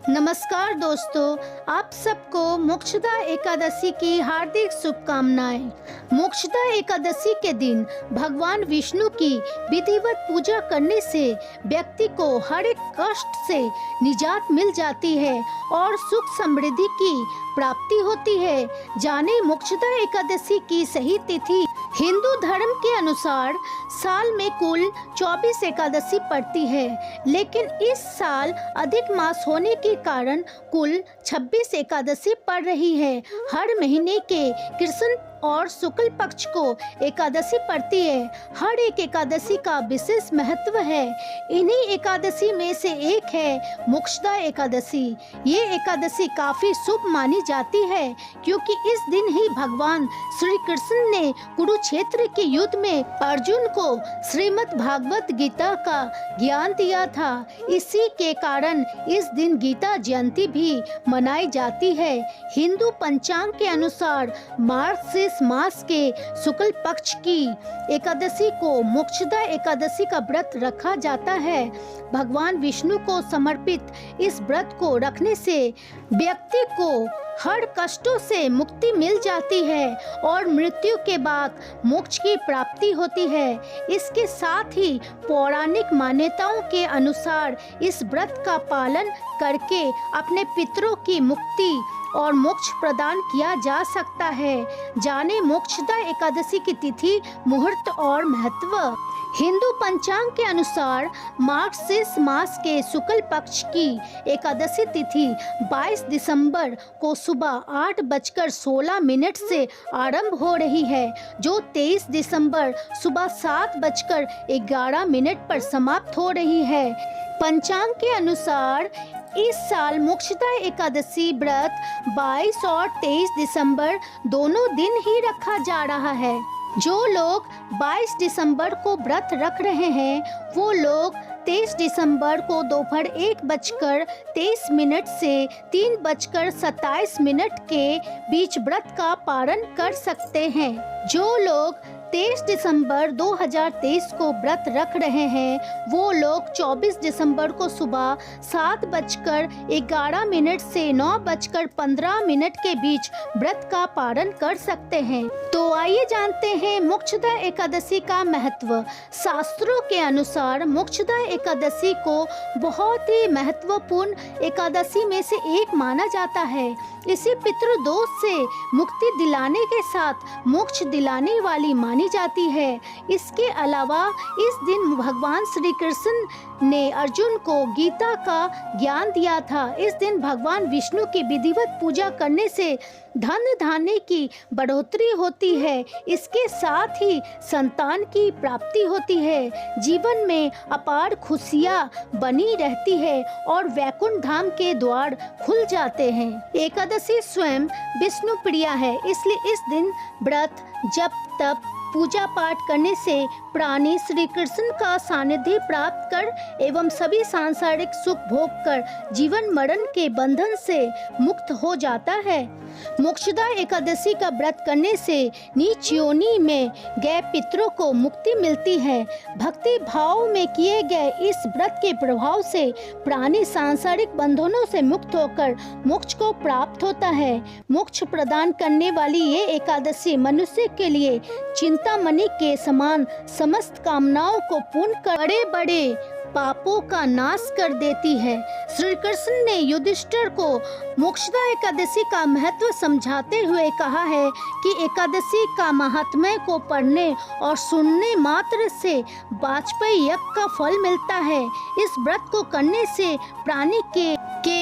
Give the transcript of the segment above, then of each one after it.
नमस्कार दोस्तों, आप सबको मोक्षदा एकादशी की हार्दिक शुभकामनाएं। मोक्षदा एकादशी के दिन भगवान विष्णु की विधिवत पूजा करने से व्यक्ति को हर एक कष्ट से निजात मिल जाती है और सुख समृद्धि की प्राप्ति होती है। जाने मोक्षदा एकादशी की सही तिथि। हिंदू धर्म के अनुसार साल में कुल 24 एकादशी पड़ती है, लेकिन इस साल अधिक मास होने के कारण कुल 26 एकादशी पड़ रही है। हर महीने के कृष्ण और शुक्ल पक्ष को एकादशी पड़ती है। हर एक एकादशी का विशेष महत्व है। इन्हीं एकादशी में से एक है मोक्षदा एकादशी। ये एकादशी काफी शुभ मानी जाती है, क्योंकि इस दिन ही भगवान श्री कृष्ण ने कुरुक्षेत्र के युद्ध में अर्जुन को श्रीमद् भागवत गीता का ज्ञान दिया था। इसी के कारण इस दिन गीता जयंती भी मनाई जाती है। हिंदू पंचांग के अनुसार मार्गशीर्ष मास के शुक्ल पक्ष की एकादशी को मोक्षदा एकादशी का व्रत रखा जाता है। भगवान विष्णु को समर्पित इस व्रत को रखने से व्यक्ति को हर कष्टों से मुक्ति मिल जाती है और मृत्यु के बाद मोक्ष की प्राप्ति होती है। इसके साथ ही पौराणिक मान्यताओं के अनुसार इस व्रत का पालन करके अपने पितरों की मुक्ति और मोक्ष प्रदान किया जा सकता है। जाने मोक्षदा एकादशी की तिथि, मुहूर्त और महत्व। हिंदू पंचांग के अनुसार मार्गशीर्ष मास के शुक्ल पक्ष की एकादशी तिथि 22 दिसंबर को सुबह 8:16 से आरंभ हो रही है, जो 23 दिसंबर सुबह 7:11 पर समाप्त हो रही है। पंचांग के अनुसार इस साल मोक्षदा एकादशी व्रत 22 और 23 दिसंबर दोनों दिन ही रखा जा रहा है। जो लोग 22 दिसंबर को व्रत रख रहे हैं, वो लोग 23 दिसंबर को दोपहर 1:23 से 3:27 के बीच व्रत का पारण कर सकते हैं। जो लोग 23 दिसंबर 2023 को व्रत रख रहे हैं, वो लोग 24 दिसंबर को सुबह 7:11 से 9:15 के बीच व्रत का पारण कर सकते हैं। तो आइए जानते हैं मोक्षदा एकादशी का महत्व। शास्त्रों के अनुसार मोक्षदा एकादशी को बहुत ही महत्वपूर्ण एकादशी में से एक माना जाता है। इसे पितृदोष से मुक्ति दिलाने के साथ मोक्ष दिलाने वाली मानी जाती है। इसके अलावा इस दिन भगवान श्री कृष्ण ने अर्जुन को गीता का ज्ञान दिया था। इस दिन भगवान विष्णु की विधिवत पूजा करने से धन धान्य की बढ़ोतरी होती है। इसके साथ ही संतान की प्राप्ति होती है। जीवन में अपार खुशियाँ बनी रहती है और वैकुंठ धाम के द्वार खुल जाते हैं। एकादशी स्वयं विष्णु प्रिया है, इसलिए इस दिन व्रत, जप, तप, पूजा पाठ करने से प्राणी श्री कृष्ण का सानिध्य प्राप्त कर एवं सभी सांसारिक सुख भोग कर जीवन मरण के बंधन से मुक्त हो जाता है। मोक्षदा एकादशी का व्रत करने से नीच योनि में गए पितरों को मुक्ति मिलती है। भक्ति भाव में किए गए इस व्रत के प्रभाव से प्राणी सांसारिक बंधनों से मुक्त होकर मोक्ष को प्राप्त होता है। मोक्ष प्रदान करने वाली ये एकादशी मनुष्य के लिए चिंतामणि के समान समस्त कामनाओं को पूर्ण कर बड़े बड़े पापों का नाश कर देती है। श्री कृष्ण ने युधिष्ठिर को मोक्षदा एकादशी का महत्व समझाते हुए कहा है कि एकादशी का महात्म्य को पढ़ने और सुनने मात्र से वाजपेयी यज्ञ का फल मिलता है। इस व्रत को करने से प्राणी के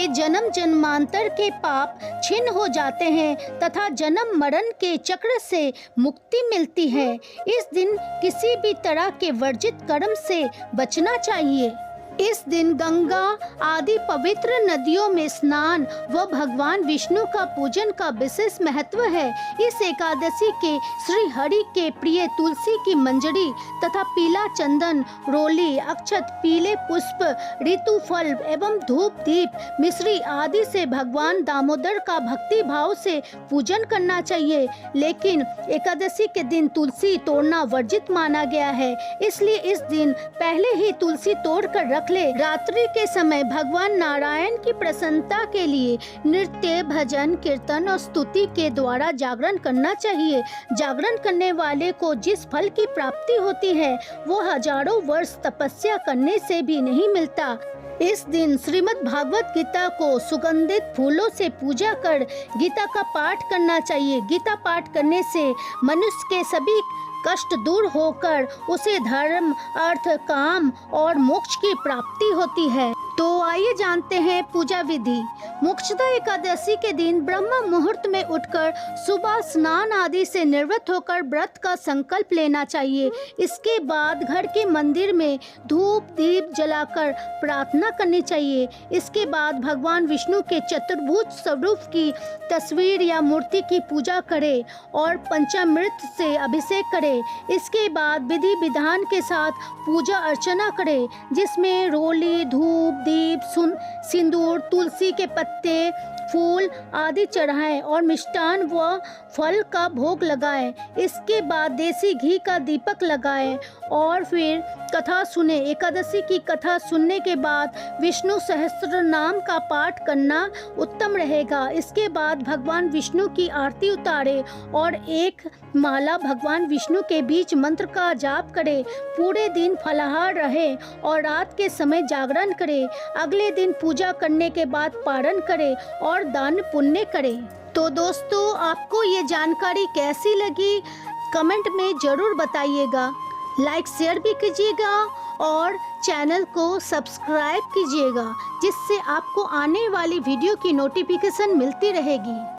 जन्म जन्मांतर के पाप छिन्न हो जाते हैं तथा जन्म मरण के चक्र से मुक्ति मिलती है। इस दिन किसी भी तरह के वर्जित कर्म से बचना चाहिए। इस दिन गंगा आदि पवित्र नदियों में स्नान व भगवान विष्णु का पूजन का विशेष महत्व है। इस एकादशी के श्री हरि के प्रिय तुलसी की मंजरी तथा पीला चंदन, रोली, अक्षत, पीले पुष्प, ऋतु फल एवं धूप, दीप, मिश्री आदि से भगवान दामोदर का भक्ति भाव से पूजन करना चाहिए। लेकिन एकादशी के दिन तुलसी तोड़ना वर्जित माना गया है, इसलिए इस दिन पहले ही तुलसी तोड़ कर रख रख ले। रात्रि के समय भगवान नारायण की प्रसन्नता के लिए नृत्य, भजन, कीर्तन और स्तुति के द्वारा जागरण करना चाहिए। जागरण करने वाले को जिस फल की प्राप्ति होती है वो हजारों वर्ष तपस्या करने से भी नहीं मिलता। इस दिन श्रीमद् भागवत गीता को सुगंधित फूलों से पूजा कर गीता का पाठ करना चाहिए। गीता पाठ करने से मनुष्य के सभी कष्ट दूर होकर उसे धर्म, अर्थ, काम और मोक्ष की प्राप्ति होती है। तो आइए जानते हैं पूजा विधि। मोक्षदा एकादशी के दिन ब्रह्म मुहूर्त में उठकर सुबह स्नान आदि से निवृत्त होकर व्रत का संकल्प लेना चाहिए। इसके बाद घर के मंदिर में धूप दीप जलाकर प्रार्थना करनी चाहिए। इसके बाद भगवान विष्णु के चतुर्भुज स्वरूप की तस्वीर या मूर्ति की पूजा करें और पंचामृत से अभिषेक करें। इसके बाद विधि विधान के साथ पूजा अर्चना करें, जिसमें रोली, धूप, दीप, सिंदूर, तुलसी के पत्ते, फूल आदि चढ़ाएं और मिष्टान व फल का भोग लगाएं। इसके बाद देसी घी का दीपक लगाएं और फिर कथा सुने। एकादशी की कथा सुनने के बाद विष्णु सहस्त्र नाम का पाठ करना उत्तम रहेगा। इसके बाद भगवान विष्णु की आरती उतारे और एक माला भगवान विष्णु के बीच मंत्र का जाप करें। पूरे दिन फलाहार रहे और रात के समय जागरण करें। अगले दिन पूजा करने के बाद पारण करें और दान पुण्य करें। तो दोस्तों, आपको ये जानकारी कैसी लगी कमेंट में जरूर बताइएगा। लाइक शेयर भी कीजिएगा और चैनल को सब्सक्राइब कीजिएगा, जिससे आपको आने वाली वीडियो की नोटिफिकेशन मिलती रहेगी।